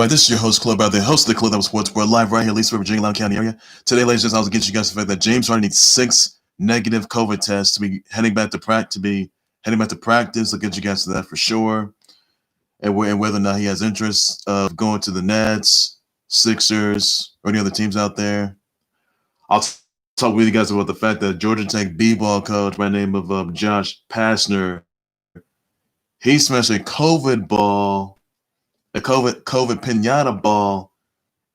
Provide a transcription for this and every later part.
right, this is your host, Club, the host of the Club that was Sports. We're live right here, at least for Virginia, Loudoun County area. Today, ladies and gentlemen, I was against you guys the fact that James Harden needs 6 negative COVID tests to be heading back to practice. I'll get you guys to that for sure. And whether or not he has interest of going to the Nets, Sixers, or any other teams out there. I'll talk with you guys about the fact that Georgia Tech b-ball coach by the name of Josh Pastner, he smashed a COVID pinata ball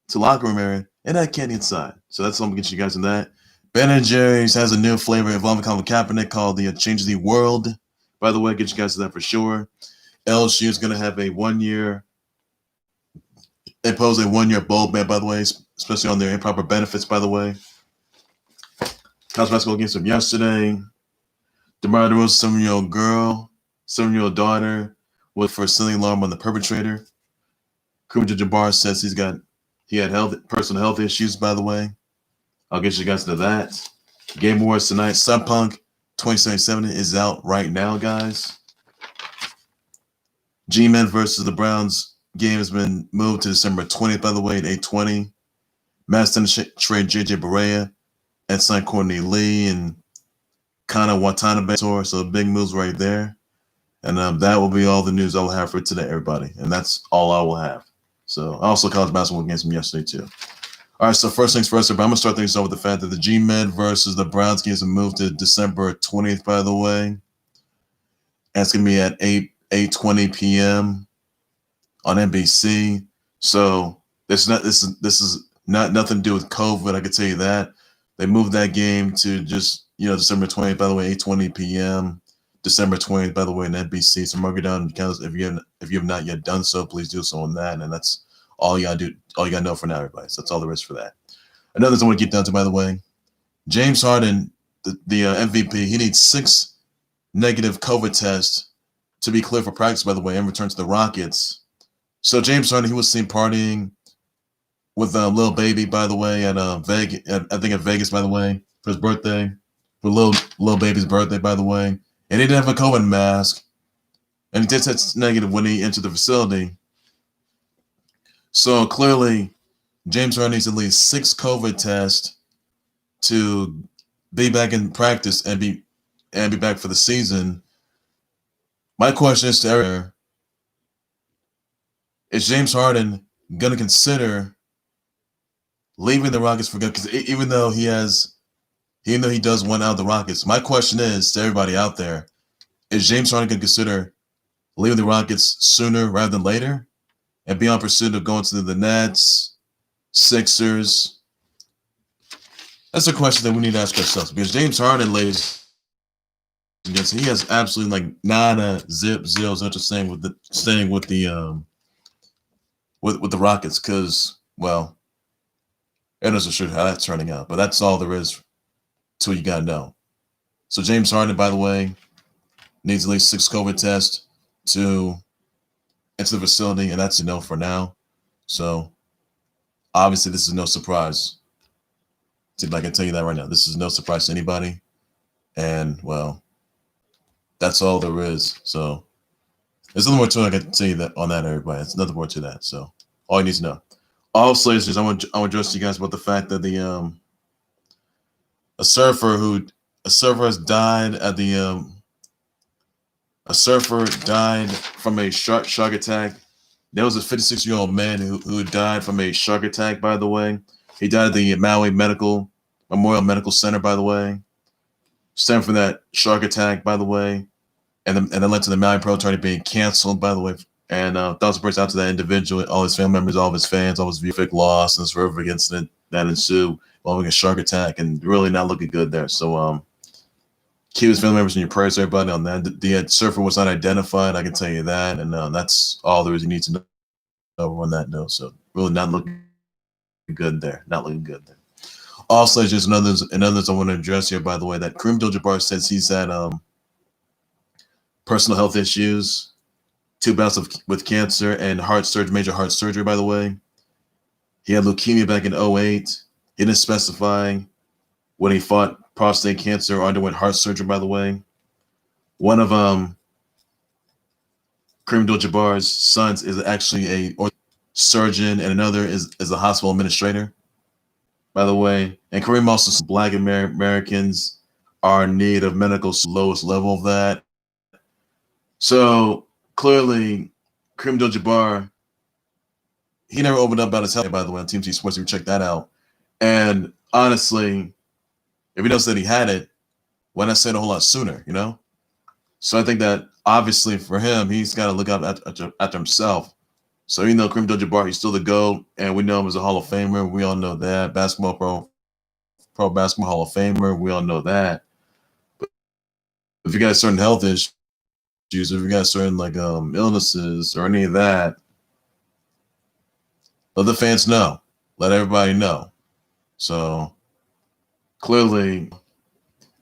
to locker room area, and that can't inside. So that's something to get you guys in that. Ben & Jerry's has a new flavor involving Colin Kaepernick called the Change the World. By the way, get you guys to that for sure. LSU is going to have impose a one-year bowl ban, by the way, especially on their improper benefits, by the way. College basketball games from yesterday. Demar Derozan, 7-year-old daughter, was for a silly alarm on the perpetrator. Kareem Abdul-Jabbar says he had personal health issues, by the way. I'll get you guys to that. Game Awards tonight. Cyberpunk 2077 is out right now, guys. G-Men versus the Browns game has been moved to December 20th, by the way, at 8:20. Madison trade J.J. Barea and signed Courtney Lee and Kana Watanabe. So big moves right there. And that will be all the news I will have for today, everybody. And that's all I will have. So also college basketball games from yesterday, too. All right, so first things first, everybody, I'm going to start things off with the fact that the G-Men versus the Browns games have moved to December 20th, by the way. And it's going to be at 8:20 p.m. on NBC. So this is not nothing to do with COVID, I can tell you that. They moved that game to just, December 20th, by the way, 8:20 p.m. December 20th, by the way, on NBC. So mark it down because if you have not yet done so, please do so on that. And that's all you gotta do. All you gotta know for now, everybody. So that's all there is for that. Another thing I want to get down to, by the way, James Harden, the MVP, he needs 6 negative COVID tests to be cleared for practice, by the way, and return to the Rockets. So James Harden, he was seen partying with Lil Baby, by the way, at Vegas. I think at Vegas, by the way, for his birthday, for Lil Baby's birthday, by the way. And he didn't have a COVID mask. And he did test negative when he entered the facility. So clearly, James Harden needs at least 6 COVID tests to be back in practice and be back for the season. My question is to everyone, is James Harden going to consider leaving the Rockets for good? Because even though he does want out of the Rockets, my question is to everybody out there, is James Harden going to consider leaving the Rockets sooner rather than later and be on pursuit of going to the Nets, Sixers? That's a question that we need to ask ourselves, because James Harden, ladies and gents, he has absolutely nada, zip, zero interest staying with the Rockets because, well, I'm not so sure how that's turning out, but that's all there is to what you got to know. So James Harden, by the way, needs at least 6 COVID tests to enter the facility, and that's a no for now. So obviously this is no surprise. I can tell you that right now. This is no surprise to anybody. And, well, that's all there is. So there's nothing more to it. I can tell you that on that, everybody. There's nothing more to that. So all you need to know. Also, I want to address you guys about the fact that a surfer has died at the a surfer died from a shark attack. There was a 56-year-old man who died from a shark attack, by the way. He died at the Maui Memorial Medical Center, by the way. Stemmed from that shark attack, by the way. And then led to the Maui Pro Tourney being canceled, by the way. And thoughts and prayers out to that individual, all his family members, all of his fans, all his horrific loss and this horrific incident that ensued involving a shark attack, and really not looking good there. So keep his family members in your prayers, everybody, on that. The surfer was not identified, I can tell you that. And that's all there is you need to know on that note. So really not looking good there. Not looking good there. Also, just another I want to address here, by the way, that Kareem Abdul-Jabbar says he's had personal health issues, 2 bouts with cancer and major heart surgery, by the way. He had leukemia back in 2008. He didn't specify when he fought prostate cancer or underwent heart surgery, by the way. One of Kareem Abdul-Jabbar's sons is actually surgeon, and another is a hospital administrator, by the way. And Kareem also said Black Americans are in need of medical lowest level of that. So clearly, Kareem Abdul-Jabbar, he never opened up about his health, by the way, on TMT Sports. You can check that out. And honestly, if he knows that he had it, why not say it a whole lot sooner, you know? So I think that obviously for him, he's got to look out after himself. So even though Kareem Abdul-Jabbar, he's still the GOAT, and we know him as a Hall of Famer. We all know that. Pro Basketball Hall of Famer. We all know that. But if you got certain health issues, if you got certain like illnesses or any of that, let the fans know. Let everybody know. So clearly,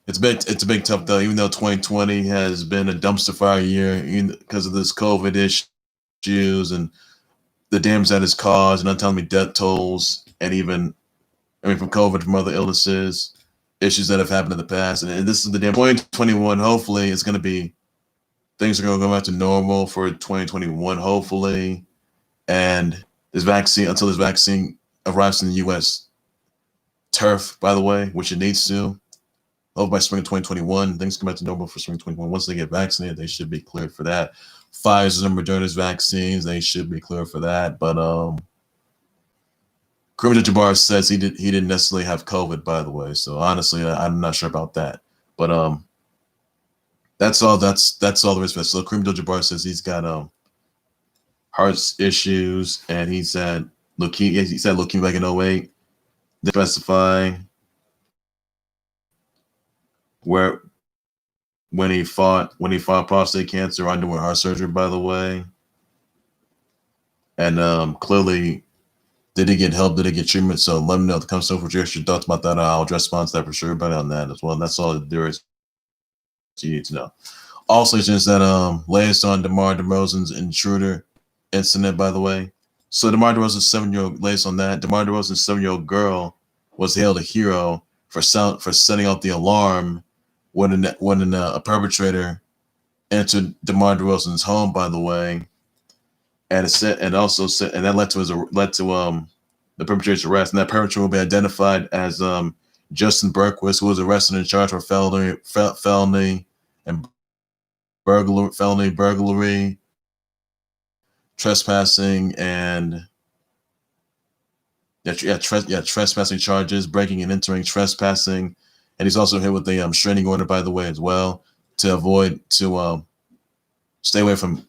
it's a big tough though. Even though 2020 has been a dumpster fire year because of this COVID issues and the damage that it's caused, and not telling me death tolls, and even from COVID, from other illnesses, issues that have happened in the past, and this is the damn 2021. Hopefully, it's going to be things are going to go back to normal for 2021. Hopefully, and this vaccine arrives in the U.S. turf, by the way, which it needs to. By spring of 2021, things come back to normal for spring 2021. Once they get vaccinated, they should be cleared for that. Pfizer's and Moderna's vaccines, they should be cleared for that. But Kareem Abdul-Jabbar says he didn't necessarily have COVID, by the way. So honestly, I'm not sure about that. But that's all there is for it. So Kareem Abdul-Jabbar says he's got heart issues, and he said leukemia back in 2008. They specify where when he fought prostate cancer, underwent heart surgery, by the way. And clearly, did he get help? Did he get treatment? So let me know if it comes to your thoughts about that. I'll address response that for sure, but on that as well. And that's all there is you need to know. Also, just that latest on Demar Derozan's intruder incident, by the way. So Demar Derozan's 7-year-old, latest on that. Demar Derozan's 7-year-old girl was hailed a hero for setting off the alarm when a perpetrator entered Demar Derozan's home, by the way, and that led to the perpetrator's arrest. And that perpetrator will be identified as Justin Bergquist, who was arrested and charged for felony and burglary, trespassing, and trespassing charges, breaking and entering, trespassing. And he's also hit with a restraining order, by the way, as well, to stay away from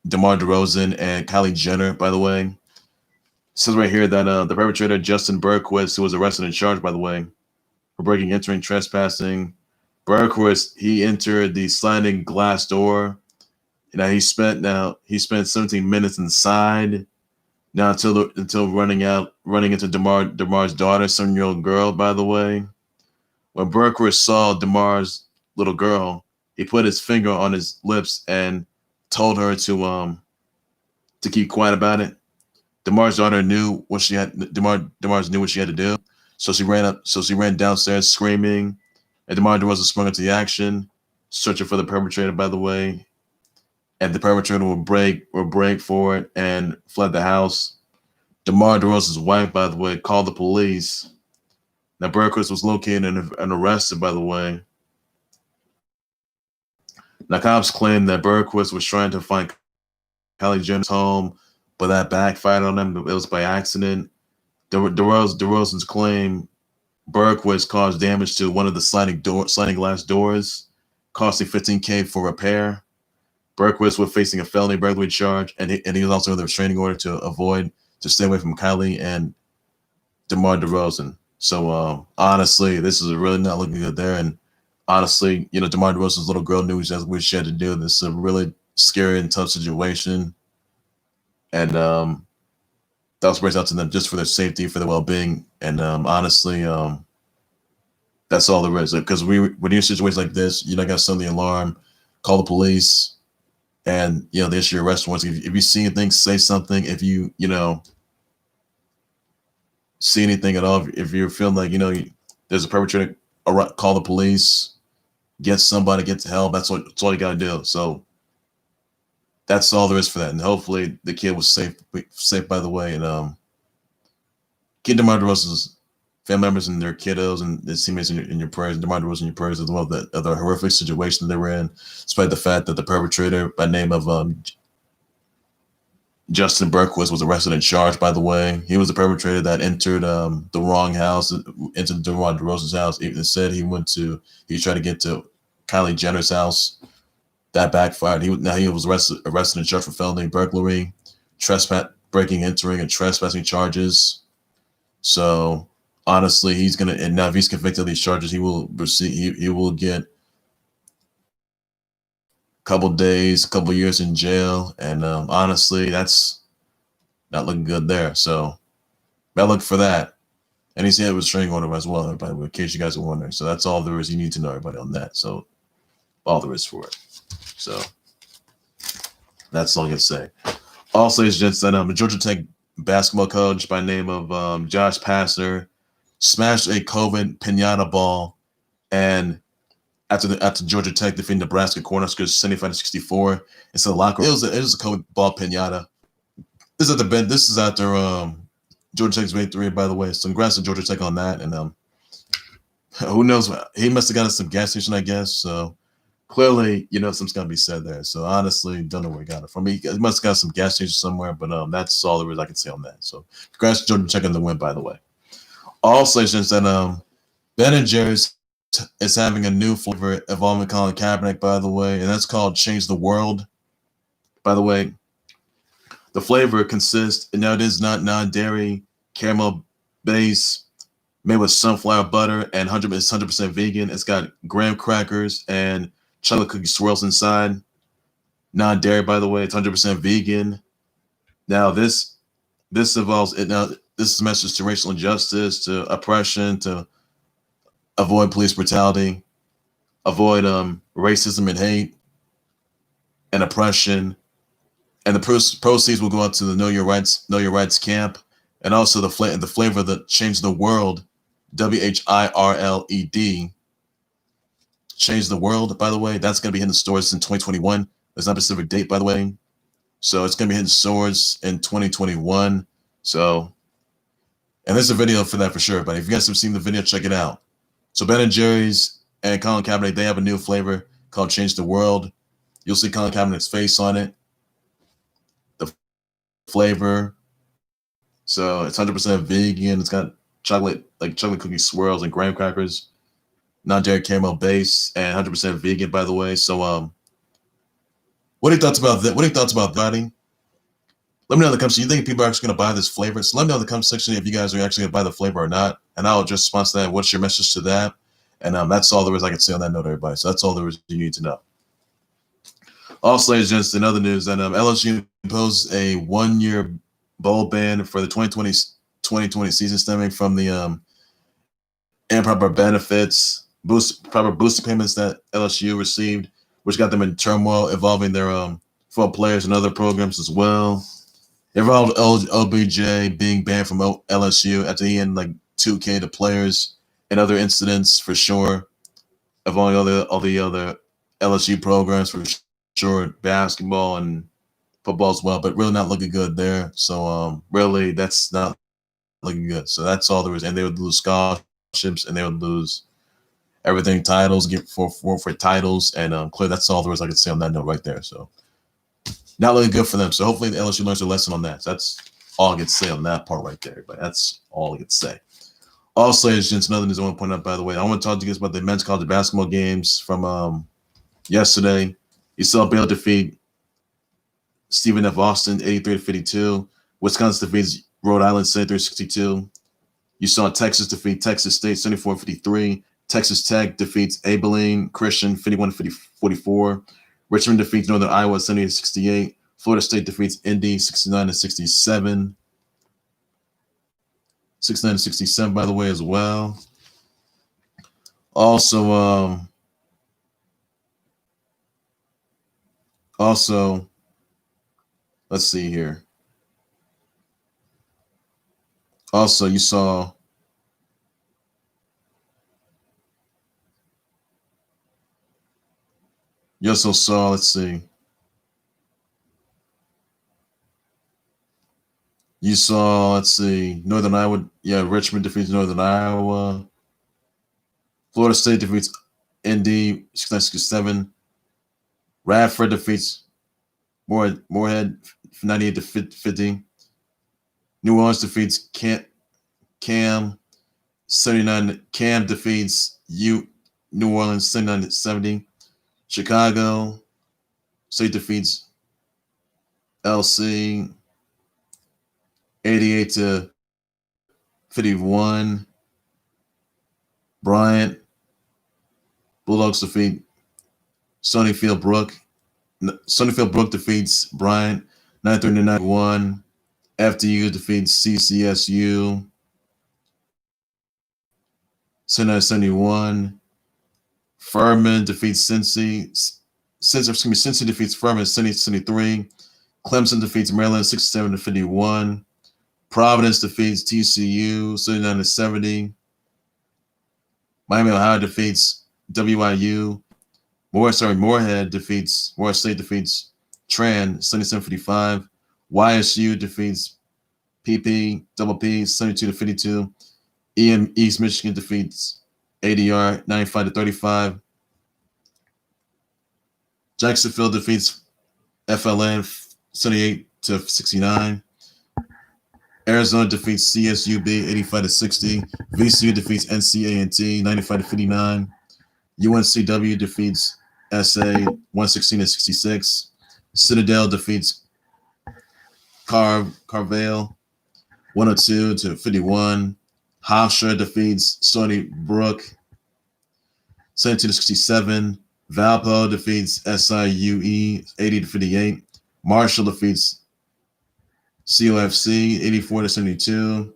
Demar Derozan and Kylie Jenner, by the way. It says right here that the perpetrator, Justin Bergquist, who was arrested and charged, by the way, for breaking, entering, trespassing. Bergquist, he entered the sliding glass door. He spent 17 minutes inside. Now until running into Demar's daughter, 7-year-old girl, by the way. When Bergquist saw Demar's little girl, he put his finger on his lips and told her to keep quiet about it. Demar's daughter knew what she had. Demar's knew what she had to do, so she ran downstairs screaming, and Demar Derozan sprung into the action, searching for the perpetrator, by the way. And the perpetrator will break for it and fled the house. Demar Derozan's wife, by the way, called the police. Now, Bergquist was located and arrested, by the way. Now, cops claim that Bergquist was trying to find Kylie Jenner's home, but that backfired on him. It was by accident. DeRozan's claim Bergquist caused damage to one of the sliding glass doors, costing $15,000 for repair. Bergquist was facing a felony burglary charge, and he was also under a restraining order to stay away from Kylie and Demar Derozan. So honestly, this is really not looking good there. And honestly, Demar Derozan's little girl knew what she had to do. This is a really scary and tough situation. And thoughts raised out to them just for their safety, for their well-being. And honestly, that's all there is. Because when you're in situations like this, you got to sound the alarm, call the police, and they issue arrest warrants. If you see anything, say something. If you see anything at all, if you're feeling like there's a perpetrator, call the police, get somebody, get to help. That's all you got to do. So that's all there is for that. And hopefully the kid was safe by the way. And keep Demar Derozan's family members and their kiddos and his teammates in your prayers. Demar Derozan in your prayers as well. The horrific situation they were in, despite the fact that the perpetrator by name of Justin Bergquist was arrested and charged, by the way. He was the perpetrator that entered the wrong house, entered Demar Derozan's house. It said he tried to get to Kylie Jenner's house. That backfired. He was arrested and charged for felony burglary, breaking, entering, and trespassing charges. So honestly, and now if he's convicted of these charges, he will get a couple days, a couple years in jail. And honestly, that's not looking good there. So bad luck for that. And he's had a restraining order as well, everybody, in case you guys are wondering. So that's all there is you need to know, everybody, on that. So all there is for it. So that's all I can say. Also, it's just that a Georgia Tech basketball coach by name of Josh Pastner smashed a COVID pinata ball, and after Georgia Tech defeating Nebraska Cornhuskers 75-64, it's a locker room. It was a COVID ball pinata. This is after Georgia Tech's victory, by the way. So congrats to Georgia Tech on that. And who knows? He must have gotten some gas station, I guess. So clearly, something's gonna be said there. So honestly, don't know where he got it from. He must have got some gas station somewhere, but that's all there is I can say on that. So congrats to Georgia Tech on the win, by the way. Also, since that Ben & Jerry's is having a new flavor involving Colin Kaepernick, by the way, and that's called Change the World. By the way, the flavor consists, and now it is not non-dairy, caramel base, made with sunflower butter, and it's 100% vegan. It's got graham crackers and chocolate cookie swirls inside. Non-dairy, by the way. It's 100% vegan. Now this involves it. Now this is a message to racial injustice, to oppression, to avoid police brutality, avoid racism and hate and oppression. And the proceeds will go out to the Know Your Rights camp, and also the flavor that Change the World, WHIRLED. Change the World, by the way. That's going to be hitting stores in 2021. There's not a specific date, by the way. So it's going to be hitting stores in 2021. So, and there's a video for that for sure. But if you guys have seen the video, check it out. So Ben & Jerry's and Colin Kaepernick, they have a new flavor called Change the World. You'll see Colin Kaepernick's face on it. The flavor. So it's 100% vegan. It's got chocolate cookie swirls and graham crackers. Non-dairy caramel base and 100% vegan, by the way. So what are your thoughts about that? What are your thoughts about that? Let me know in the comments. You think people are actually going to buy this flavor? So let me know in the comment section if you guys are actually going to buy the flavor or not. And I'll just respond to that. What's your message to that? And that's all there is I can say on that note, everybody. So that's all there is you need to know. Also, ladies and gentlemen, in other news, that LSU imposed a 1-year bowl ban for the 2020 season stemming from the improper benefits, proper booster payments that LSU received, which got them in turmoil, involving their football players and other programs as well. It involved OBJ being banned from LSU after he had like $2K to players and other incidents for sure, involving all the other LSU programs for sure, basketball and football as well, but really not looking good there. So really, that's not looking good. So that's all there is, and they would lose scholarships, and they would lose everything, titles, get forfeit titles, and clearly that's all there is I could say on that note right there. So not looking good for them. So hopefully the LSU learns a lesson on that. So that's all I could say on that part right there. But that's all I could say. Also, it's just another news I want to point out, by the way. I want to talk to you guys about the men's college basketball games from yesterday. You saw Baylor defeat Stephen F. Austin 83-52. Wisconsin defeats Rhode Island 73-62. You saw Texas defeat Texas State 74-53. Texas Tech defeats Abilene Christian 51-44. Richmond defeats Northern Iowa 78-68. Florida State defeats Indy 69-67. 69-67, by the way, as well. Also, let's see here. Also, you also saw, let's see. You saw, let's see, Northern Iowa. Yeah, Richmond defeats Northern Iowa. Florida State defeats ND 69-67. Radford defeats Moorhead 98-50. New Orleans defeats Cam 79. Cam defeats New Orleans 79-70. Chicago State defeats LC 88-51. Bryant Bulldogs defeat Stonyfield Brook. Stonyfield Brook defeats Bryant 93-91. FDU defeats CCSU 79-71. Furman defeats Cincy. Cincy defeats Furman 70-73. Clemson defeats Maryland 67-51. Providence defeats TCU 79-70. Miami, Ohio defeats WIU. Moorhead defeats Morris State defeats Tran 77-55. YSU defeats PP 72-52. East Michigan defeats ADR 95-35. Jacksonville defeats FLN 78-69. Arizona defeats CSUB 85-60. VCU defeats NCA&T 95-59. UNCW defeats SA 116-66. Citadel defeats Carvale 102-51. Hofstra defeats Stony Brook 72-67. Valpo defeats SIUE 80-58. Marshall defeats COFC 84-72.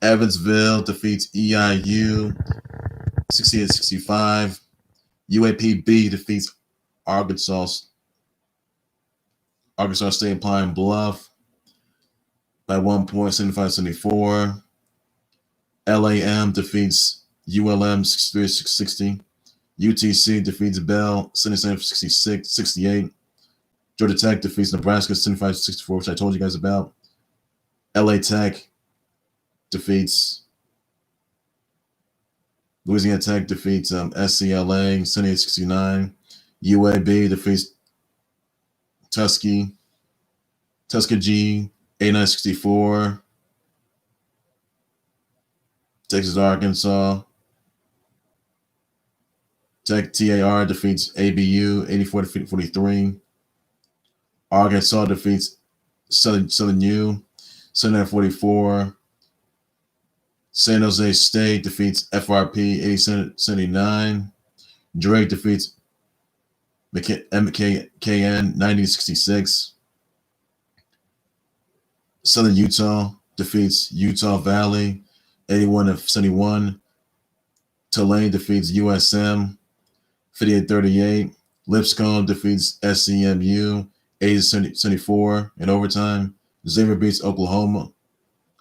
Evansville defeats EIU 68-65. UAPB defeats Arkansas State Pine Bluff by 1 point, 75-74. LAM defeats ULM 63-60. UTC defeats Bell 77-68. Georgia Tech defeats Nebraska 75-64, which I told you guys about. LA Tech defeats Louisiana Tech defeats SCLA 78-69. UAB defeats Tuskegee 89-64. Texas Arkansas Tech TAR defeats ABU 84-43. Arkansas defeats Southern U 79-44. San Jose State defeats FRP 80-79. Drake defeats MKN 90-66. Southern Utah defeats Utah Valley 81-71. Tulane defeats USM 58-38. Lipscomb defeats SCMU 80-74 in overtime. Xavier beats Oklahoma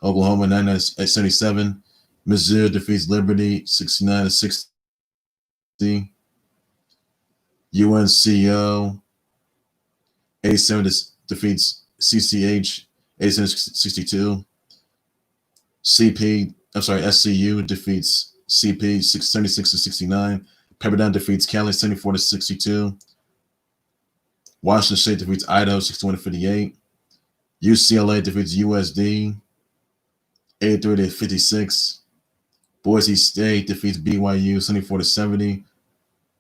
99-77. Missouri defeats Liberty 69-60. UNCO 87 defeats CCH 87-62. SCU defeats CP 76-69. Pepperdine defeats Cali 74-62. Washington State defeats Idaho 61-58. UCLA defeats USD 83-56. Boise State defeats BYU 74-70.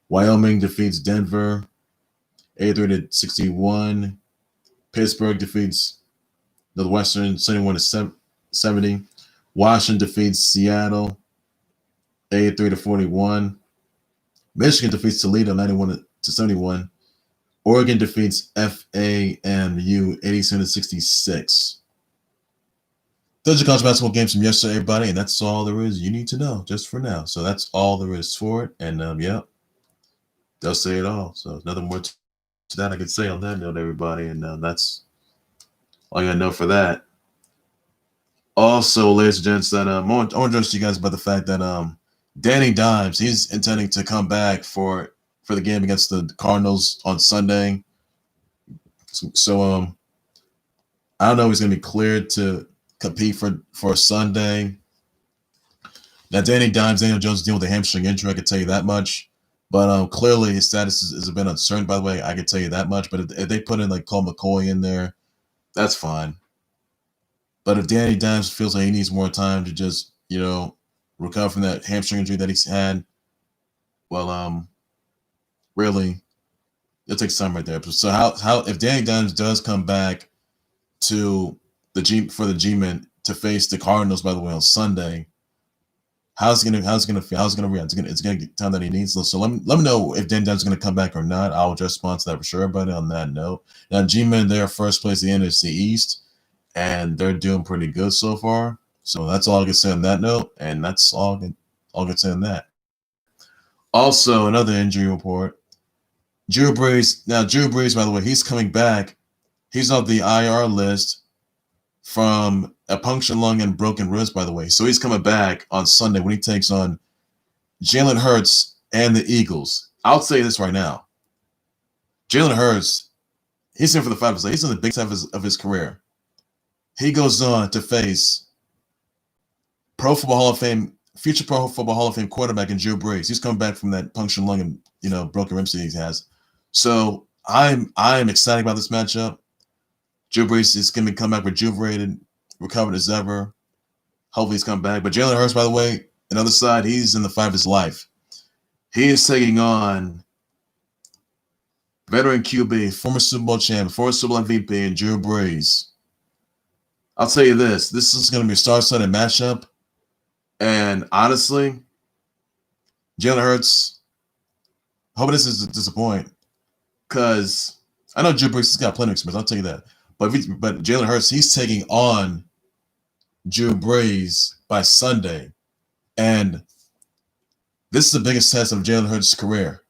Wyoming defeats Denver 83-61. Pittsburgh defeats Northwestern 71-70. Washington defeats Seattle 83-41. Michigan defeats Toledo 91-71. Oregon defeats FAMU 87-66. Those are college basketball games from yesterday, everybody, and that's all there is you need to know just for now. So that's all there is for it, and yeah, they'll say it all. So nothing more to that I could say on that note, everybody, and that's all you gotta know for that. Also, ladies and gents, that I want to address you guys about the fact that Danny Dimes, he's intending to come back for the game against the Cardinals on Sunday. So I don't know if he's gonna be cleared to compete for Sunday. Now, Daniel Jones is dealing with a hamstring injury. I can tell you that much. But clearly his status has been uncertain, by the way. I can tell you that much. But if they put in like Cole McCoy in there, that's fine. But if Danny Dimes feels like he needs more time to just, recover from that hamstring injury that he's had, well, really, it takes time right there. So how if Danny Dimes does come back to the G-Men to face the Cardinals, by the way, on Sunday, how's it gonna feel? How's it gonna react? It's gonna get time that he needs. So let me know if Dan Dunn's gonna come back or not. I'll just respond to that for sure, everybody. On that note, now G-Men, they're first place in the NFC East, and they're doing pretty good so far. So that's all I can say on that note, and that's all I can say on that. Also, another injury report: Drew Brees. Now, Drew Brees, by the way, he's coming back. He's off the IR list from a punctured lung and broken ribs, by the way. So he's coming back on Sunday when he takes on Jalen Hurts and the Eagles. I'll say this right now. Jalen Hurts, he's in for the 5%. He's in the big time of his career. He goes on to face future Pro Football Hall of Fame quarterback in Drew Brees. He's coming back from that punctured lung and broken ribs that he has. So I'm excited about this matchup. Drew Brees is going to come back rejuvenated, recovered as ever. Hopefully he's come back. But Jalen Hurts, by the way, another side, he's in the fight of his life. He is taking on veteran QB, former Super Bowl champion, former Super Bowl MVP, and Drew Brees. I'll tell you this is going to be a star-studded matchup. And honestly, Jalen Hurts, hope this is a disappoint, because I know Drew Brees has got plenty of experience, I'll tell you that. But Jalen Hurts, he's taking on Drew Brees by Sunday. And this is the biggest test of Jalen Hurts' career.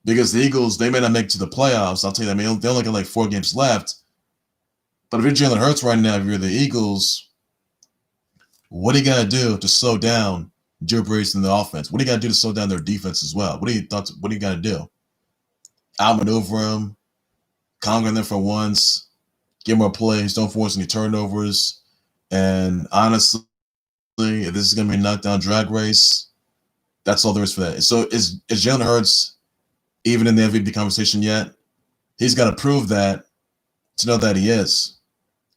Because the Eagles, they may not make it to the playoffs. I'll tell you that. I mean, they only got like 4 games left. But if you're Jalen Hurts right now, if you're the Eagles, what do you got to do to slow down Drew Brees in the offense? What do you got to do to slow down their defense as well? What do you got to do? Outmaneuver them, conquer them for once, get more plays, don't force any turnovers. And honestly, if this is going to be a knockdown drag race, that's all there is for that. So is Jalen Hurts even in the MVP conversation yet? He's got to prove that to know that he is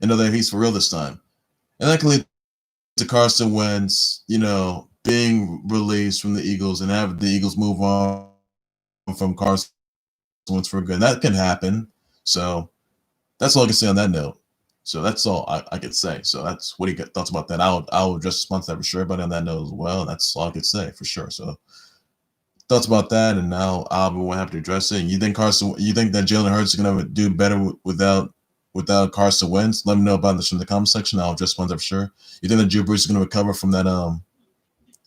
and know that he's for real this time. And that can lead to Carson Wentz, being released from the Eagles and have the Eagles move on from Carson Wentz for good. And that can happen. So that's all I can say on that note. So that's all I could say. So that's what he got thoughts about that. I'll address response to that for sure, but on that note as well. That's all I could say for sure. So thoughts about that, and now I'll be happy to address it. And you think that Jalen Hurts is gonna do better without Carson Wentz? Let me know about this in the comment section. I'll address response to that for sure. You think that Drew Brees is gonna recover from that?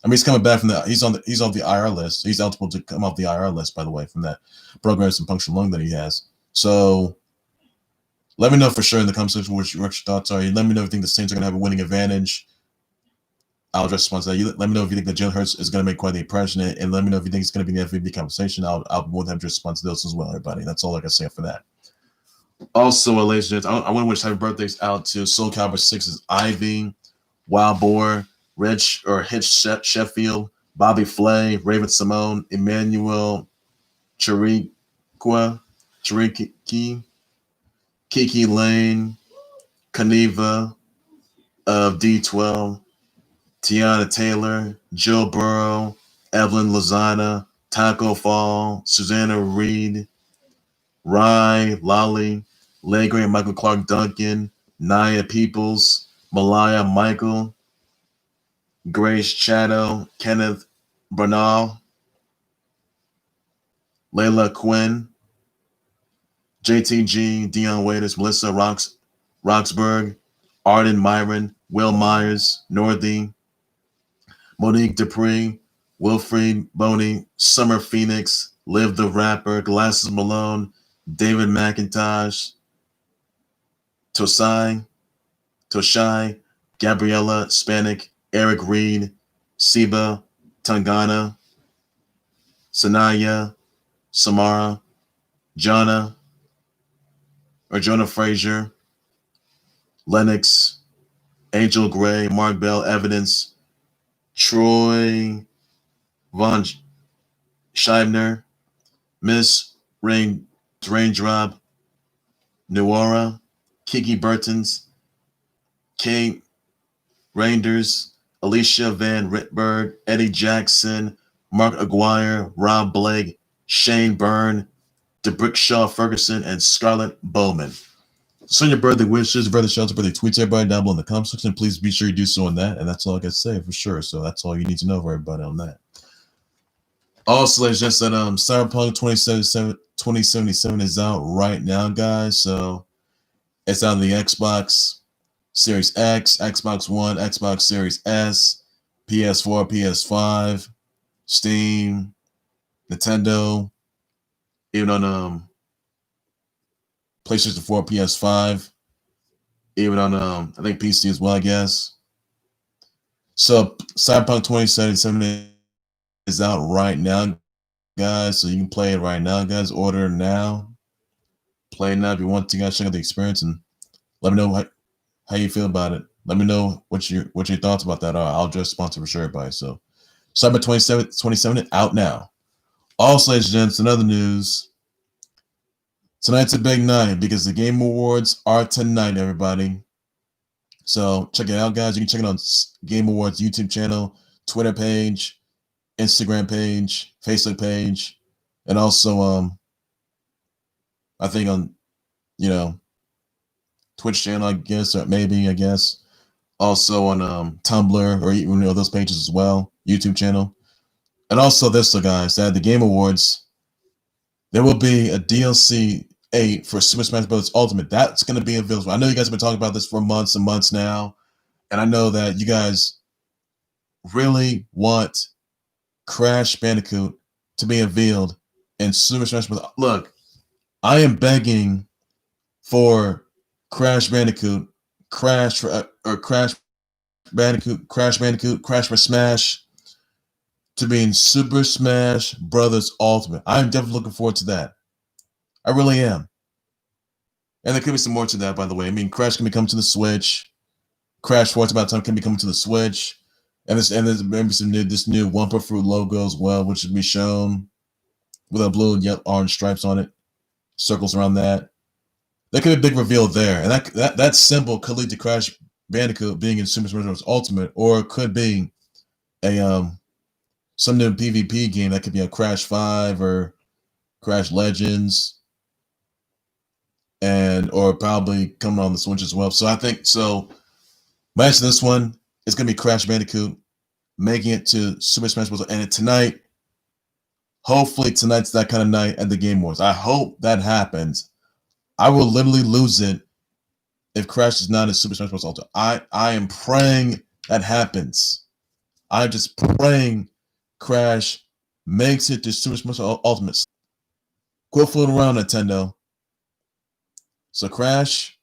He's coming back from he's off the IR list. He's eligible to come off the IR list, by the way, from that broken ribs and punctured lung that he has. So let me know for sure in the comment section what your thoughts are. Let me know if you think the Saints are going to have a winning advantage. I'll address response to that. Let me know if you think that Jalen Hurts is going to make quite the impression, and let me know if you think it's going to be in the MVP conversation. I'll be more than happy to respond to those as well, everybody. That's all I can say for that. Also, ladies and gentlemen, I want to wish happy birthdays out to Soul Cowboy 6's Ivy, Wild Boar, Hitch Sheffield, Bobby Flay, Raven Simone, Emmanuel Chiriki, Kiki Lane, Kaniva of D12, Tiana Taylor, Jill Burrow, Evelyn Lozana, Taco Fall, Susanna Reed, Rye, Lolly, Legray, Michael Clark Duncan, Naya Peoples, Malaya Michael, Grace Shadow, Kenneth Bernal, Layla Quinn, JTG, Dion Waiters, Melissa Roxburgh, Arden Myron, Will Myers, Northy, Monique Dupree, Wilfried Boney, Summer Phoenix, Liv the Rapper, Glasses Malone, David McIntosh, Toshai, Gabriella Spanik, Eric Reed, Siba, Tangana, Sanaya, Samara, Jonah Frazier, Lennox, Angel Gray, Mark Bell, Evidence, Troy Von Scheibner, Miss Raindrop, Noara, Kiki Burtons, Kate Reinders, Alicia Van Ritberg, Eddie Jackson, Mark Aguirre, Rob Blake, Shane Byrne, DeBrickshaw Ferguson, and Scarlett Bowman. Send your birthday wishes, birthday shouts, birthday tweets, everybody down below in the comment section. Please be sure you do so on that. And that's all I got to say for sure. So that's all you need to know for everybody on that. Also, ladies and gentlemen, Cyberpunk 2077 is out right now, guys. So it's on the Xbox Series X, Xbox One, Xbox Series S, PS4, PS5, Steam, Nintendo, even on PlayStation 4, PS5, even on I think PC as well, I guess. So Cyberpunk 2077 is out right now, guys. So you can play it right now, guys. Order now. Play it now if you want to, guys. Check out the experience and let me know how you feel about it. Let me know what your thoughts about that are. I'll just sponsor for sure, everybody. So Cyberpunk 2077 out now. Also, ladies and gents, another news. Tonight's a big night because the Game Awards are tonight, everybody. So check it out, guys. You can check it on Game Awards YouTube channel, Twitter page, Instagram page, Facebook page, and also I think on Twitch channel, I guess, or maybe I guess also on Tumblr or even those pages as well, YouTube channel. And also this, so guys, at the Game Awards, there will be a DLC 8 for Super Smash Bros. Ultimate. That's going to be available. I know you guys have been talking about this for months and months now, and I know that you guys really want Crash Bandicoot to be unveiled in Super Smash Bros. Look, I am begging for Crash Bandicoot, Crash Bandicoot, Crash for Smash to be in Super Smash Brothers Ultimate. I'm definitely looking forward to that. I really am. And there could be some more to that, by the way. I mean, Crash can be coming to the Switch. Crash Force about time can be coming to the Switch. And there's maybe this new Wumpa Fruit logo as well, which should be shown with a blue and yellow orange stripes on it. Circles around that. There could be a big reveal there. And that symbol could lead to Crash Bandicoot being in Super Smash Bros. Ultimate, or it could be a some new PvP game that could be a Crash 5 or Crash Legends, or probably coming on the Switch as well. So I think my answer to this one is going to be Crash Bandicoot making it to Super Smash Bros. And tonight, hopefully tonight's that kind of night at the Game Awards. I hope that happens. I will literally lose it if Crash is not in Super Smash Bros. Ultimate. I am praying that happens. I'm just praying Crash makes it to Super Smash Bros. Ultimate. Quit fooling around, Nintendo. So Crash,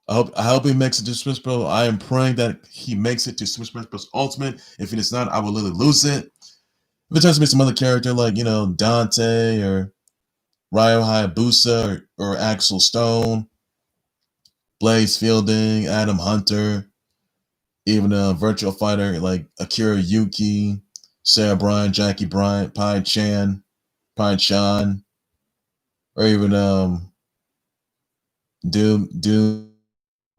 I hope he makes it to Super Smash Bros. I am praying that he makes it to Super Smash Bros. Ultimate. If he does not, I will literally lose it. If it turns to be some other character like Dante or Ryo Hayabusa or Axel Stone, Blaze Fielding, Adam Hunter, even a virtual fighter like Akira Yuki, Sarah Bryan, Jackie Bryant, Pai Chan, or even Doom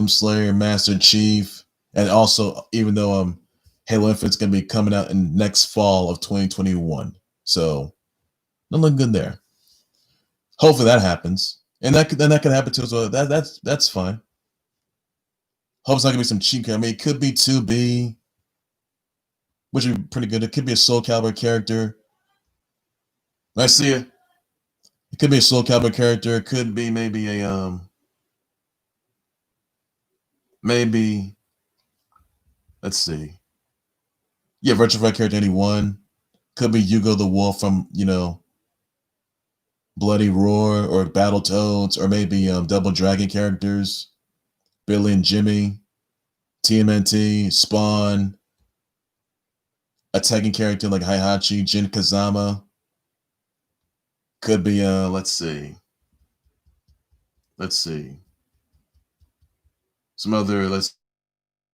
Slayer, Master Chief, and also even though Halo Infinite's gonna be coming out in next fall of 2021, so not looking good there. Hopefully that happens, and that could happen too as well. That's fine. Hope it's not gonna be some cheap. I mean, it could be 2B, which would be pretty good. It could be a Soul Calibur character. I see it. It could be a Soul Calibur character. It could be maybe a let's see. Yeah, Virtual Fighter character anyone. Could be Yugo the Wolf from Bloody Roar or Battletoads, or maybe Double Dragon characters. Billy and Jimmy, TMNT, Spawn, a Tekken character like Heihachi, Jin Kazama. Could be let's see. Some other, let's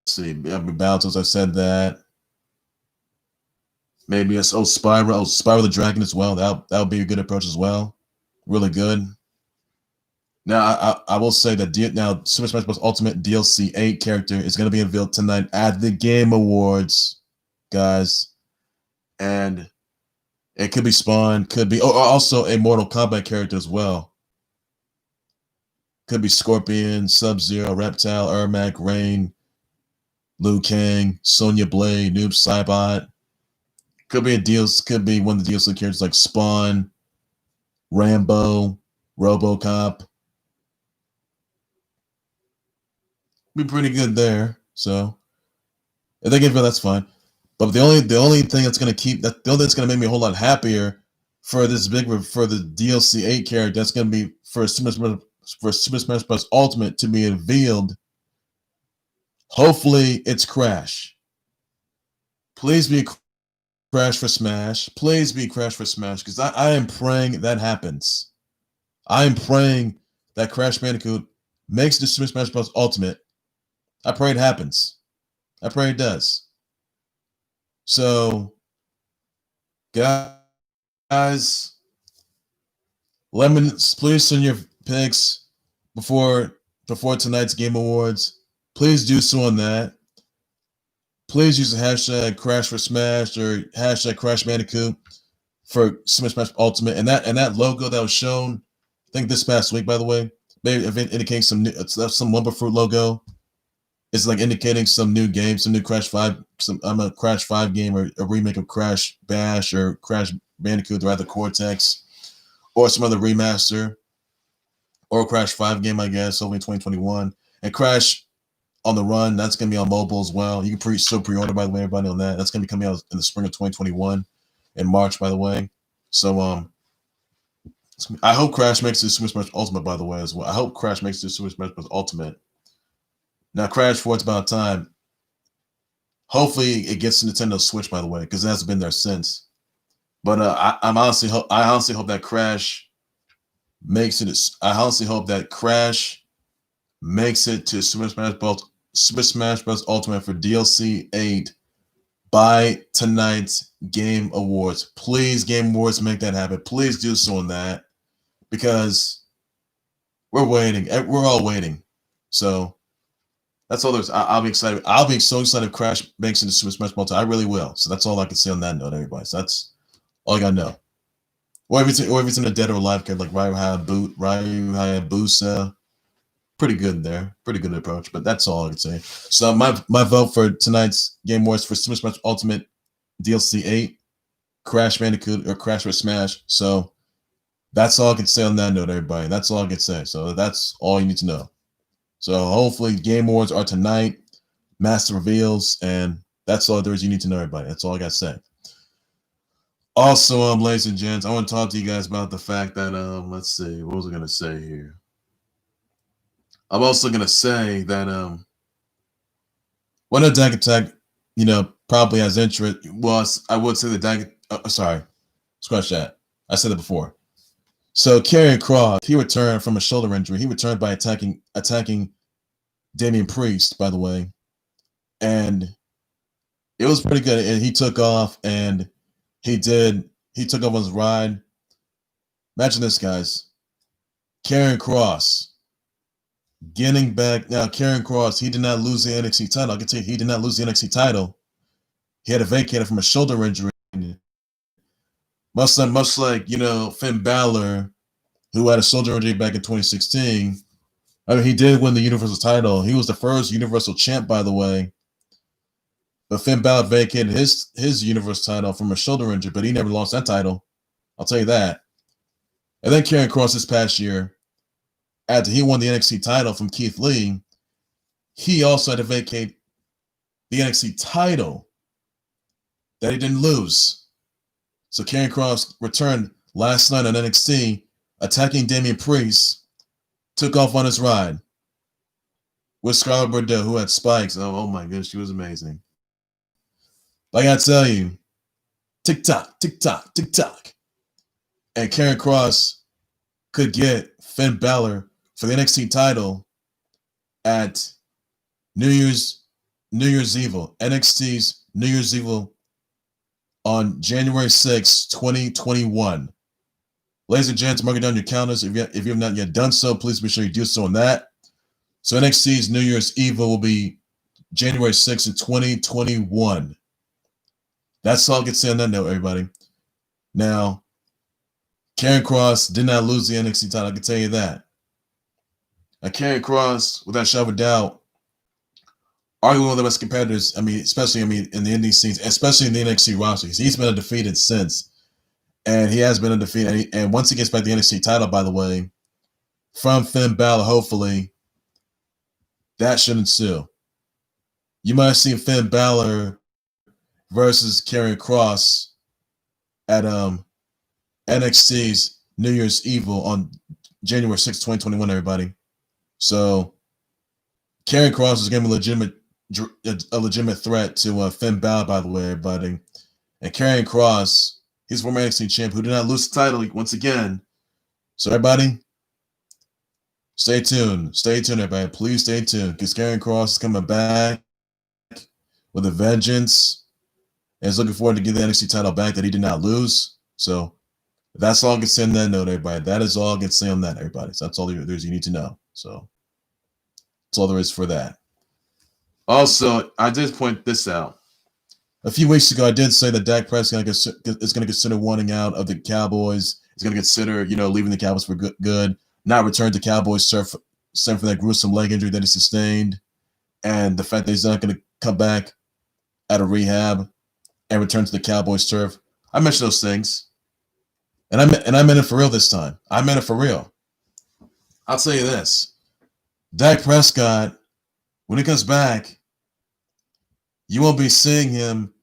see, Battles, I said that. Maybe it's Spiral the Dragon as well. That would be a good approach as well. Really good. Now I will say that now Super Smash Bros. Ultimate DLC 8 character is going to be unveiled tonight at the Game Awards, guys, and it could be Spawn, could be also a Mortal Kombat character as well. Could be Scorpion, Sub-Zero, Reptile, Ermac, Rain, Liu Kang, Sonya Blade, Noob Saibot. Could be could be one of the DLC characters like Spawn, Rambo, RoboCop. Be pretty good there. So if they give it, that's fine. But the only thing that's gonna make me a whole lot happier for this for the DLC 8 character, that's gonna be for Super Smash Bros. Ultimate to be unveiled. Hopefully it's Crash. Please be Crash for Smash. Please be Crash for Smash, because I am praying that happens. I am praying that Crash Bandicoot makes the Super Smash Bros. Ultimate. I pray it happens. I pray it does. So, guys, please send your picks before tonight's Game Awards. Please do so on that. Please use the hashtag Crash for Smash or hashtag Crash Bandicoot for Super Smash Ultimate. And that logo that was shown, I think this past week, by the way, maybe indicating some Lumberfruit logo. It's like indicating some new game, some new Crash 5, a Crash 5 game or a remake of Crash Bash or Crash Bandicoot, or either Cortex, or some other remaster, or a Crash 5 game, I guess, only 2021. And Crash on the Run, that's going to be on mobile as well. You can pre-order, by the way, everybody, on that. That's going to be coming out in the spring of 2021, in March, by the way. So, I hope Crash makes it Super Smash Ultimate, by the way, as well. I hope Crash makes it Super Smash Bros. Ultimate. Now, Crash 4, it's about time. Hopefully, it gets to Nintendo Switch, by the way, because it hasn't been there since. But I honestly hope that Crash makes it. I honestly hope that Crash makes it to Super Smash Bros. Ultimate for DLC 8 by tonight's Game Awards. Please, Game Awards, make that happen. Please do so on that, because we're waiting. We're all waiting. So that's all there's. I'll be excited. I'll be so excited if Crash makes it to Super Smash Bros. I really will. So that's all I can say on that note, everybody. So that's all I gotta know. Or if it's in a dead or alive character like Ryu Hayabusa. Pretty good there. Pretty good approach. But that's all I can say. So my vote for tonight's Game Awards for Super Smash Ultimate DLC 8, Crash Bandicoot or Crash for Smash. So that's all I can say on that note, everybody. That's all I can say. So that's all you need to know. So hopefully Game Awards are tonight, master reveals, and that's all there is you need to know, everybody. That's all I got to say. Also, ladies and gents, I want to talk to you guys about the fact that, let's see, what was I going to say here? I'm also going to say that, when a Dag Attack, probably has interest, well, I would say the Dag, sorry, scratch that. I said it before. So Karrion Kross, he returned from a shoulder injury. He returned by attacking Damian Priest, by the way. And it was pretty good. And he took off, and he took off on his ride. Imagine this, guys. Karrion Kross getting back. Now, Karrion Kross, he did not lose the NXT title. I can tell you, he did not lose the NXT title. He had to vacate it from a shoulder injury. Much like Finn Balor, who had a shoulder injury back in 2016. I mean, he did win the Universal title. He was the first Universal champ, by the way. But Finn Balor vacated his Universal title from a shoulder injury, but he never lost that title. I'll tell you that. And then Karrion Kross this past year, after he won the NXT title from Keith Lee, he also had to vacate the NXT title that he didn't lose. So Karrion Kross returned last night on NXT, attacking Damian Priest, took off on his ride with Scarlett Bordeaux, who had spikes. Oh my goodness, she was amazing. But I gotta tell you, tick-tock, tick-tock, tick-tock. And Karrion Kross could get Finn Balor for the NXT title at New Year's Evil, NXT's New Year's Evil on January 6, 2021. Ladies and gents, mark it down your calendars. If you have not yet done so, please be sure you do so on that. So NXT's New Year's Evil will be January 6th, 2021. That's all I can say on that note, everybody. Now, Karrion Kross did not lose the NXT title, I can tell you that. Now, Karrion Kross, without a shadow of a doubt, arguably one of the best competitors, especially in the indie scenes, especially in the NXT roster. He's been undefeated since. And he has been undefeated. And once he gets back the NXT title, by the way, from Finn Balor, hopefully, that should ensue. You might have seen Finn Balor versus Karrion Kross at NXT's New Year's Evil on January 6, 2021, everybody. So Karrion Kross is going to be a legitimate threat to Finn Balor, by the way, everybody. And Karrion Kross, he's former NXT champ who did not lose the title once again. So everybody, stay tuned. Stay tuned, everybody. Please stay tuned because Karrion Kross is coming back with a vengeance and is looking forward to getting the NXT title back that he did not lose. So that's all I can say on that note, everybody. That is all I can say on that, everybody. So that's all there is you need to know. So that's all there is for that. Also, I did point this out. A few weeks ago, I did say that Dak Prescott is going to consider wanting out of the Cowboys. He's going to consider, leaving the Cowboys for good, not return to Cowboys turf, except for that gruesome leg injury that he sustained, and the fact that he's not going to come back out of rehab and return to the Cowboys turf. I mentioned those things, and I meant it for real this time. I meant it for real. I'll tell you this: Dak Prescott, when he comes back, you won't be seeing him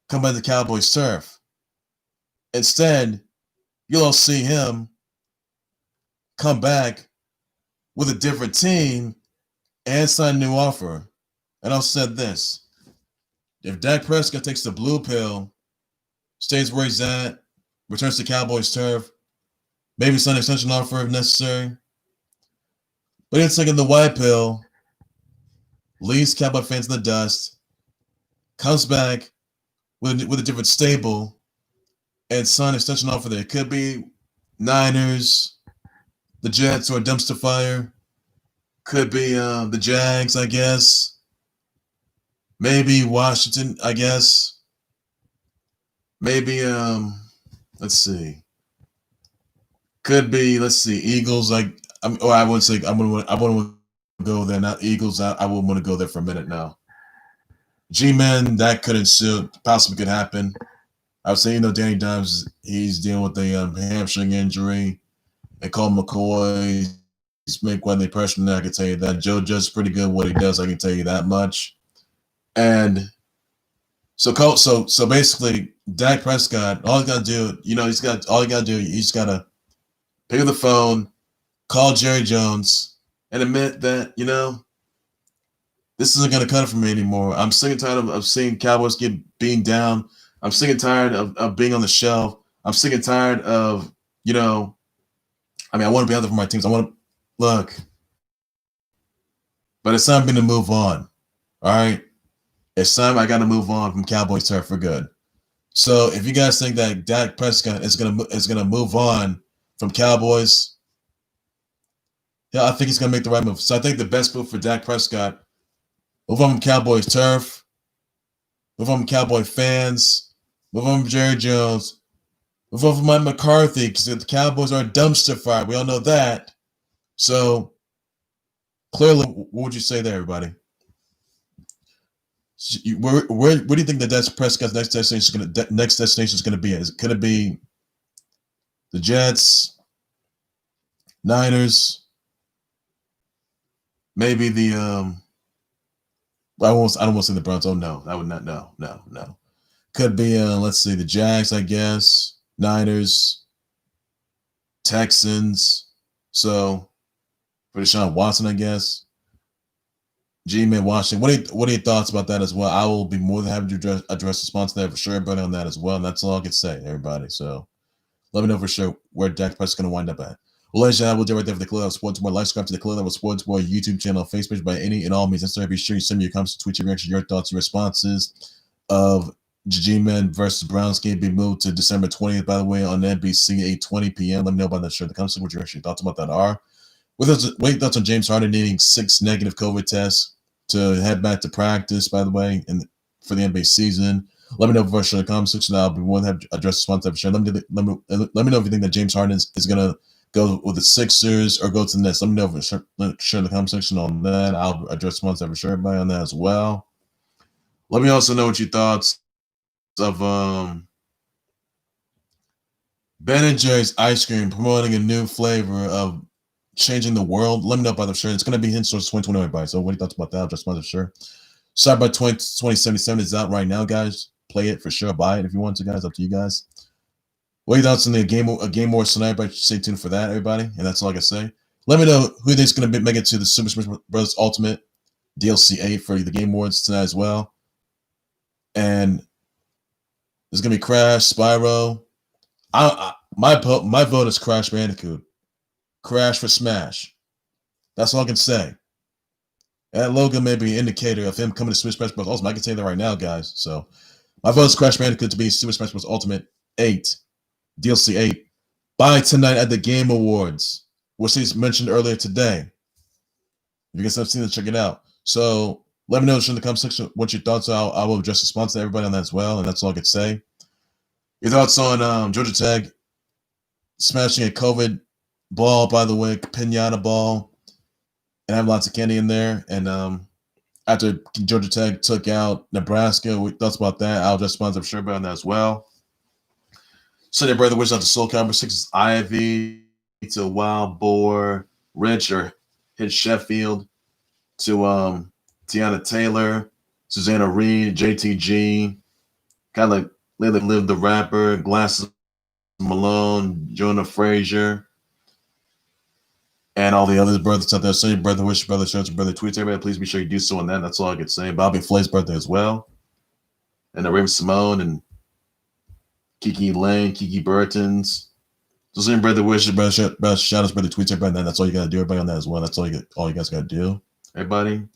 come by the Cowboys turf. Instead, you'll see him come back with a different team and sign a new offer. And I'll say this: if Dak Prescott takes the blue pill, stays where he's at, returns to Cowboys turf, maybe sign an extension offer if necessary, but he's taking the white pill, leaves Cowboy fans in the dust, comes back with a different stable, and sign an extension offer there. It could be Niners, the Jets, or a dumpster fire. Could be the Jags, I guess. Maybe Washington, I guess. Maybe let's see. Could be, Eagles. I wouldn't say I wouldn't go there. Not Eagles. I wouldn't want to go there for a minute now. G-Men, that could ensue. Possibly could happen. I would say, Danny Dimes, he's dealing with a hamstring injury. And Cole McCoy, he's making quite the impression there, I can tell you that. Joe Judge is pretty good at what he does, I can tell you that much. And so basically, Dak Prescott, all he's got to do, he's got to pick up the phone, call Jerry Jones, and admit that, this isn't going to cut it for me anymore. I'm sick and tired of seeing Cowboys get beaten down. I'm sick and tired of being on the shelf. I'm sick and tired of, I want to be out there for my teams. I want to look. But it's time for me to move on. All right? It's time I got to move on from Cowboys turf for good. So if you guys think that Dak Prescott is gonna move on from Cowboys, yeah, I think he's going to make the right move. So I think the best move for Dak Prescott, move on from Cowboys turf, move on from Cowboy fans, move on from Jerry Jones, move on from Mike McCarthy, because the Cowboys are a dumpster fire. We all know that. So clearly, what would you say there, everybody? Where do you think that Dak Prescott's next destination is going to be? Is it going to be the Jets, Niners, maybe the I don't want to say the Browns. Oh no, I would not. No. Could be the Jags, I guess, Niners, Texans. So for Deshaun Watson, I guess. G-Man Washington. What are your thoughts about that as well? I will be more than happy to address response to that for sure, everybody on that as well. And that's all I can say, everybody. So let me know for sure where Dak Prescott's going to wind up at. Well, ladies and gentlemen, we'll do right there for the Khalil of Sports Boy. Like, subscribe to the Khalil of Sports Boy YouTube channel, Facebook by any and all means necessary. Be sure you send me your comments, tweet your reactions, your thoughts, your responses of G-Men versus Browns game being moved to December 20th, by the way, on NBC, 8:20 p.m. Let me know about that show in the comments, what your actual thoughts about that are. What your thoughts on James Harden needing 6 negative COVID tests to head back to practice, by the way, for the NBA season. Let me know if you're in the comment section. I'll be more than happy to address this one type of show. Let me know if you think that James Harden is going to go with the Sixers or go to the Nets. Let me know if you're sure in the comment section on that. I'll address one type of show, everybody on that as well. Let me also know what your thoughts of Ben & Jerry's ice cream promoting a new flavor of changing the world. Let me know about the shirt. It's going to be in stores 2021, everybody. So what are your thoughts about that? I'll just sponsor the shirt. Cyber 2077 is out right now, guys. Play it for sure. Buy it if you want to, guys. Up to you guys. What are your thoughts on the Game Awards tonight? But stay tuned for that, everybody. And that's all I can say. Let me know who think's going to make it to the Super Smash Bros. Ultimate DLC 8 for the Game Awards tonight as well. And there's going to be Crash, Spyro. My vote is Crash Bandicoot. Crash for Smash. That's all I can say. That logo may be an indicator of him coming to Super Smash Bros. Ultimate. I can say that right now, guys. So my vote is Crash Bandicoot to be Super Smash Bros. Ultimate 8, DLC 8. Buy tonight at the Game Awards, which is mentioned earlier today. If you guys have seen it, check it out. So let me know in the comment section what your thoughts are. I will address the response to everybody on that as well, and that's all I can say. Your thoughts on Georgia Tech smashing a COVID ball, by the way, pinata ball. And I have lots of candy in there. And after Georgia Tech took out Nebraska, we thoughts about that. I'll just sponsor, I'm sure, about that as well. Sunday brother wishes out to Soul Cowboy 6's Ivy, to Wild Boar, Rich or Hit Sheffield, to Tiana Taylor, Susanna Reed, JTG, kind of like Live the Rapper, Glasses Malone, Jonah Frazier, and all the other brothers out there. So your brother wish, brother shirts, your brother tweets, everybody, please be sure you do so on that. That's all I could say. Bobby Flay's birthday as well. And the Raven Simone and Kiki Lane, Kiki Burton's. So same brother wishes, brother shout outs, brother tweets, everybody. That's all you gotta do, everybody on that as well. That's all you guys gotta do. Everybody.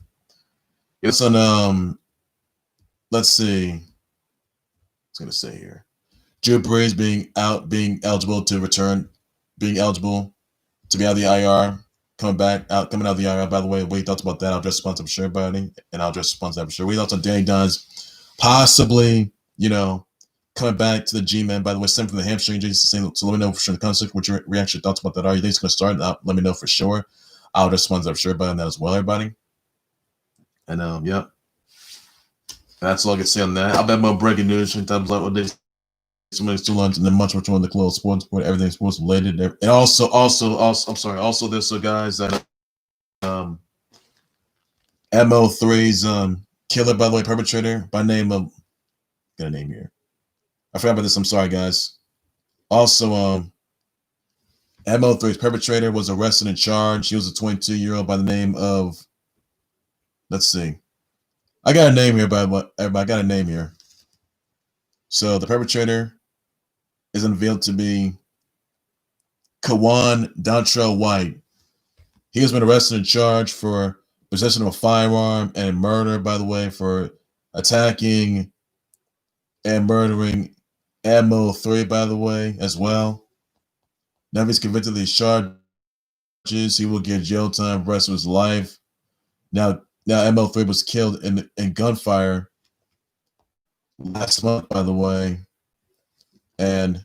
Yes, on let's see. I was gonna say here. Drew Brees being eligible to return, being eligible to be out of the IR, coming out of the IR, by the way. What you thoughts about that? I'll just sponsor, I'm sure, everybody. And I'll just sponsor that for sure. What you thoughts on Danny Dimes possibly, coming back to the G-Man, by the way, sent from the hamstring injury. So let me know for sure in the comments what your reaction, thoughts about that are. You think it's going to start? Let me know for sure. I'll just sponsor, I'm sure, everybody on that as well, everybody. And, yep. That's all I can say on that. I'll bet more breaking news in times like what they somebody's too long, and then much more on the close sports, everything sports related. And also, I'm sorry, also this, so guys, that MO3's killer, by the way, perpetrator by name of, got a name here. I forgot about this. I'm sorry, guys. Also, MO3's perpetrator was arrested and charged. He was a 22-year-old by the name of, let's see. I got a name here, everybody. I got a name here. So the perpetrator is unveiled to be Kawan Dontrell White. He has been arrested and charged for possession of a firearm and murder, by the way, for attacking and murdering MO3, by the way, as well. Now if he's convicted of these charges, he will get jail time for the rest of his life. Now MO3 was killed in gunfire last month, by the way. And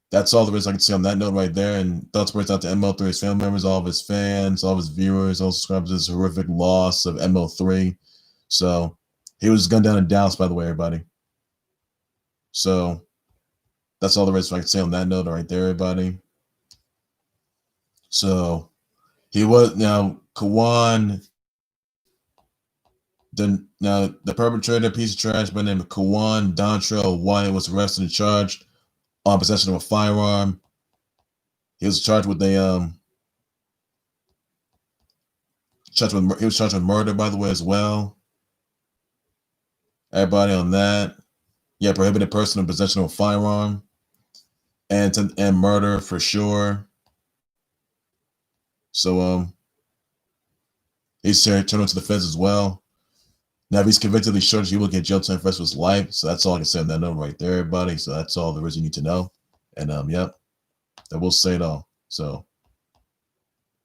that's all there is I can say on that note right there. And thoughts words out to MO3's family members, all of his fans, all of his viewers, all subscribers. This horrific loss of MO3. So he was gunned down in Dallas, by the way, everybody. So that's all there is I can say on that note right there, everybody. So he was now Kawan. Now the perpetrator, piece of trash by the name of Kawan Dontrell White, was arrested and charged on possession of a firearm. He was charged with he was charged with murder, by the way, as well. Everybody on that. Yeah, prohibited person in possession of a firearm and murder for sure. So he's turned into the feds as well. Now, if he's convicted of these charges, he will get jail time for the rest of his life. So that's all I can say on that note right there, everybody. So that's all there is you need to know. And yep, that will say it all. So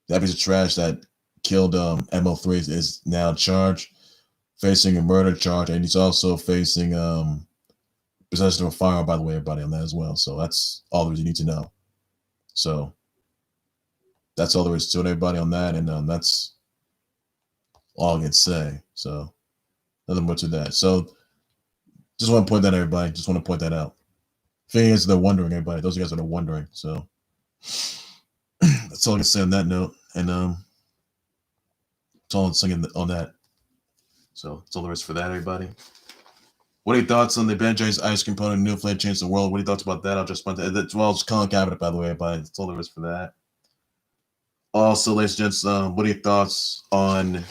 that piece of trash that killed MO3 is now charged, facing a murder charge, and he's also facing possession of a firearm, by the way, everybody, on that as well. So that's all there is you need to know. So that's all there is to it, everybody, on that. And that's all I can say. So nothing more to that. So just want to point that out, everybody. Just want to point that out. Fans that are wondering, everybody. Those of you guys that are wondering. So that's all I can say on that note. And that's all I'm saying on that. So that's all there is for that, everybody. What are your thoughts on the Ben Jerry's ice component new flavor changed the world? What are your thoughts about that? I'll just point that as well as Colin Kaepernick, by the way, everybody. That's all there is for that. Also, ladies and gents, what are your thoughts on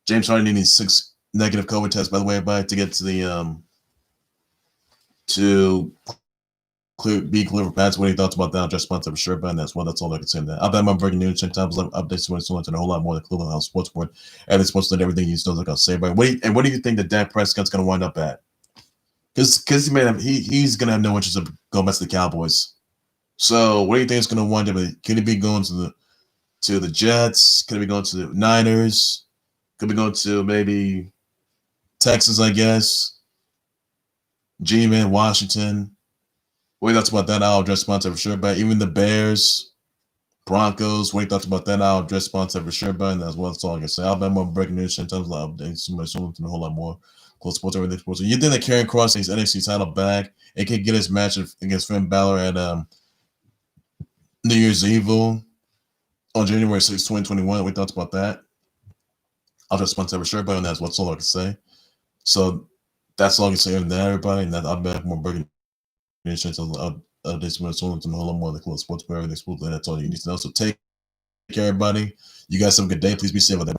James Harden needing 6 negative COVID tests, by the way, everybody, to get to the be clear for pads? What are your thoughts about that? I'll just sponsor for sure, but that's well. That's all I can say on that. I'll bet my breaking news, check times, updates, and so much, and a whole lot more than Khalil House Sports Board. Everything sports and everything you still like I'll say, but what do you think that Dak Prescott's going to wind up at? Because he's going to have no interest of going back to the Cowboys. So what do you think is going to wind up? Can he be going to the Jets? Can he be going to the Niners? Could be going to maybe Texas, I guess. G-Man, Washington. What are your thoughts about that? I'll address sponsor for sure, but even the Bears, Broncos. What are your thoughts about that? I'll address sponsor for sure, but as well. That's all I can say. I'll bet more breaking news, sometimes I'll update so much, and a whole lot more. Close sports, everything sports. You think that Karrion Kross needs NXT title back and can get his match against Finn Balor at New Year's Eve on January 6, 2021? What are your thoughts about that? I'll just sponsor for sure, but that's what's all I can say. So that's all I can say on that, everybody. And I'll bet more breaking news, updates, and a whole lot more. The close sports, everything sports. That's all you need to know. So take care, everybody. You guys have a good day. Please be safe with that.